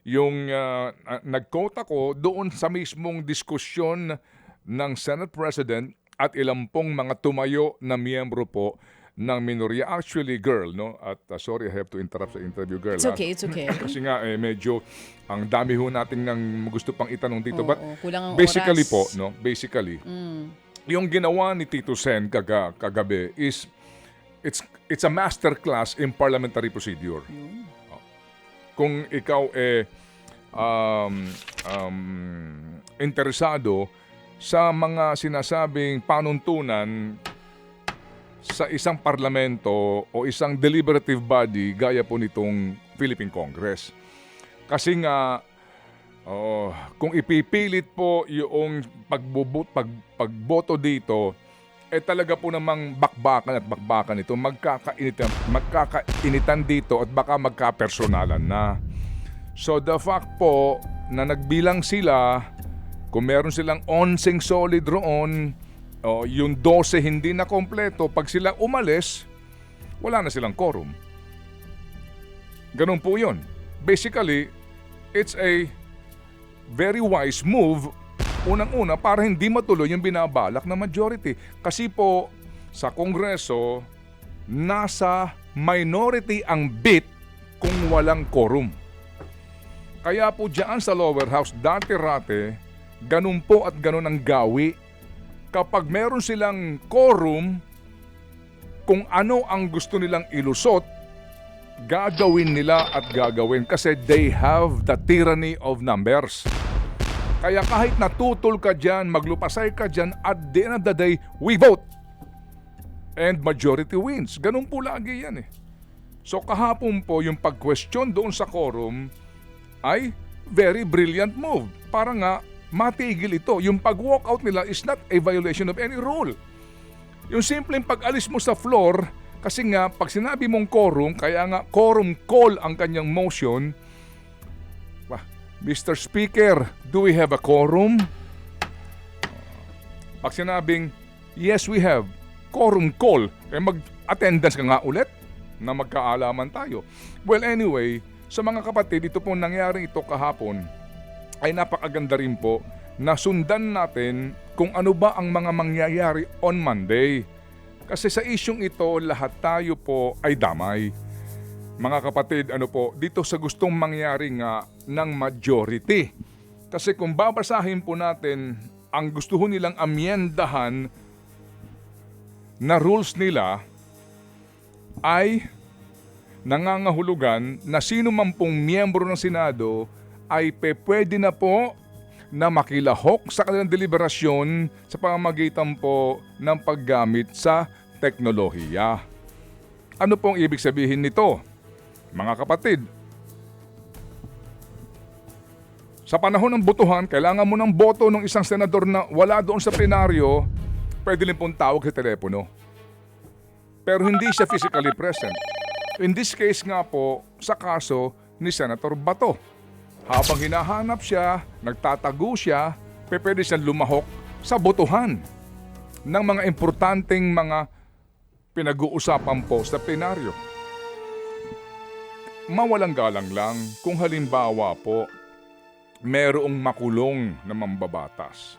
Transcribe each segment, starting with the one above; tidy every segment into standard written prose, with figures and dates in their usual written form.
yung nag-quote ako doon sa mismong diskusyon ng Senate President at ilang pong mga tumayo na miyembro po ng minorya. Actually, girl, no? At sorry, I have to interrupt sa interview, girl. It's okay, it's okay. Kasi nga, medyo ang dami ho natin ng gusto pang itanong dito. But Oo, kulang ang basically oras. po, no? Basically, yung ginawa ni Tito Sen kagabi is it's a masterclass in parliamentary procedure. Kung ikaw interesado sa mga sinasabing panuntunan sa isang parlamento o isang deliberative body gaya po nitong Philippine Congress. Kasi nga, kung ipipilit po yung pagboto dito, talaga po namang bakbakan ito, magkakainitan dito at baka magkapersonalan na. So the fact po na nagbilang sila, kung meron silang 11 solid roon, yung 12 hindi na kompleto, pag sila umalis, wala na silang quorum. Ganun po yun. Basically, it's a very wise move, unang-una, para hindi matuloy yung binabalak na majority. Kasi po, sa Kongreso, nasa minority ang bit kung walang quorum. Kaya po dyan sa lower house, dati-rate, ganun po at ganun ang gawi. Kapag meron silang quorum, kung ano ang gusto nilang ilusot, gagawin nila at gagawin kasi they have the tyranny of numbers. Kaya kahit natutol ka dyan, maglupasay ka dyan, at the end of the day, we vote. And majority wins. Ganun po lagi yan eh. So kahapon po yung pag-question doon sa quorum ay very brilliant move. Para nga matigil ito. Yung pag-walkout nila is not a violation of any rule. Yung simpleng pag-alis mo sa floor, kasi nga pag sinabi mong quorum, kaya nga quorum call ang kanyang motion. Mr. Speaker, do we have a quorum? Pag sinabing, yes we have, quorum call, mag-attendance ka nga ulit na magkaalaman tayo. Well anyway, sa mga kapatid, ito pong nangyari ito kahapon ay napakaganda rin po na sundan natin kung ano ba ang mga mangyayari on Monday. Kasi sa isyong ito, lahat tayo po ay damay. Mga kapatid, dito sa gustong mangyari nga ng majority. Kasi kung babasahin po natin ang gusto nilang amyendahan na rules nila ay nangangahulugan na sino man pong miyembro ng Senado ay pwede na po na makilahok sa kanilang deliberasyon sa pamamagitan po ng paggamit sa teknolohiya. Ano pong ibig sabihin nito? Mga kapatid, sa panahon ng botohan, kailangan mo ng boto ng isang senador na wala doon sa plenaryo, pwede rin pong tawag sa telepono. Pero hindi siya physically present. In this case nga po, sa kaso ni Senator Bato. Habang hinahanap siya, nagtatago siya, pwede siyang lumahok sa botohan ng mga importanteng mga pinag-uusapan po sa plenaryo. Mawalang galang lang kung halimbawa po merong makulong na mambabatas.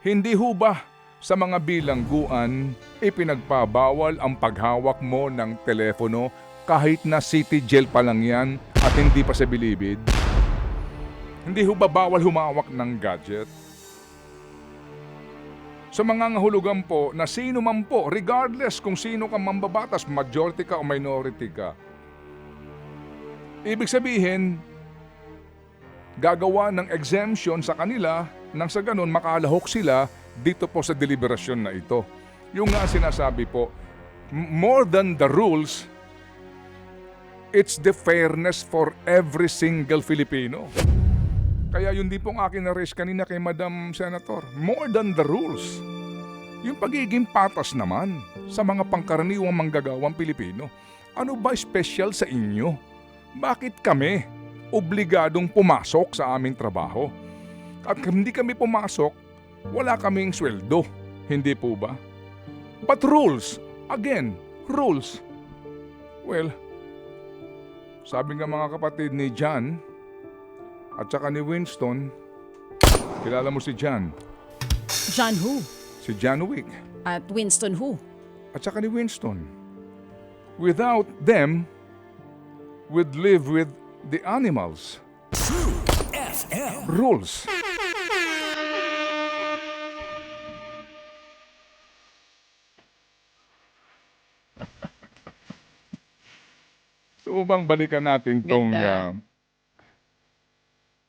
Hindi ho ba sa mga bilangguan ipinagpabawal ang paghawak mo ng telepono kahit na city jail pa lang yan at hindi pa sa bilibid? Hindi ho ba bawal humawak ng gadget? Sa mga ngahulugan po na sino man po, regardless kung sino ka mambabatas, majority ka o minority ka, ibig sabihin, gagawa ng exemption sa kanila nang sa ganun makalahok sila dito po sa deliberasyon na ito. Yung nga sinasabi po, more than the rules, it's the fairness for every single Filipino. Kaya yun din pong akin na-raise kanina kay Madam Senator. More than the rules. Yung pagiging patas naman sa mga pangkaraniwang manggagawang Pilipino. Ano ba special sa inyo? Bakit kami obligadong pumasok sa aming trabaho? At hindi kami pumasok, wala kaming sweldo. Hindi po ba? But rules, again, rules. Well, sabi nga mga kapatid ni John, At saka ni Winston, kilala mo si John. John who? Si John Wick. At Winston who? At saka ni Winston. Without them, we'd live with the animals. True FM. Rules. So bang balikan natin tong Ganda.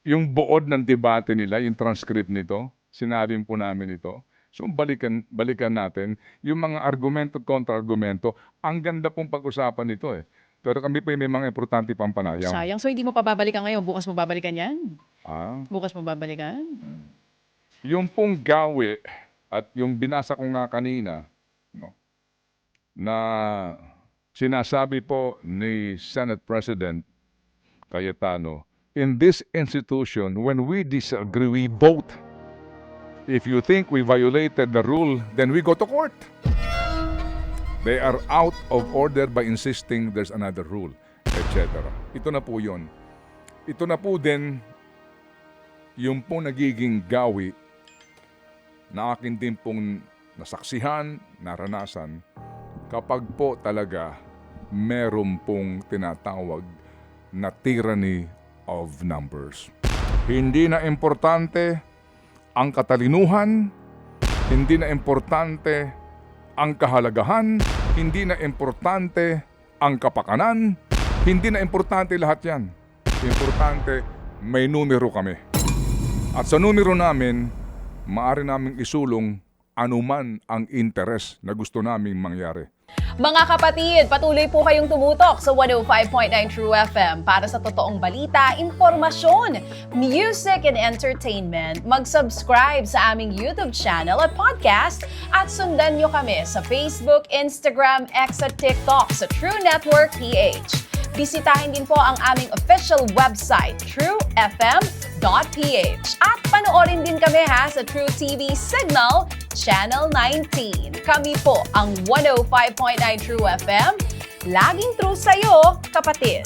yung buod ng debate nila, yung transcript nito, sinabi po namin ito. So balikan natin yung mga argumento kontra-argumento. Ang ganda pong pag-usapan nito eh. Pero kami pa may mga importante pang panayam. Sayang. So, hindi mo pa babalikan ngayon. Bukas mo babalikan yan? Ah, Bukas mo babalikan? yung pong gawi at yung binasa ko nga kanina, no, na sinasabi po ni Senate President Cayetano, in this institution, when we disagree, we vote. If you think we violated the rule, then we go to court. They are out of order by insisting there's another rule, etc. Ito na po yun. Ito na po din yung po nagiging gawi na akin din pong nasaksihan, naranasan, kapag po talaga meron pong tinatawag na tyranny of numbers. Hindi na importante ang katalinuhan, hindi na importante ang kahalagahan, hindi na importante ang kapakanan, hindi na importante lahat yan. Importante, may numero kami. At sa numero namin, maaari naming isulong anuman ang interes na gusto naming mangyari. Mga kapatid, patuloy po kayong tumutok sa 105.9 True FM para sa totoong balita, impormasyon, music and entertainment. Mag-subscribe sa aming YouTube channel at podcast at sundan nyo kami sa Facebook, Instagram, X at TikTok sa True Network PH. Bisitahin din po ang aming official website, truefm.ph. At panoorin din kami sa True TV Signal, Channel 19. Kami po ang 105.9 True FM. Laging true sa'yo, kapatid.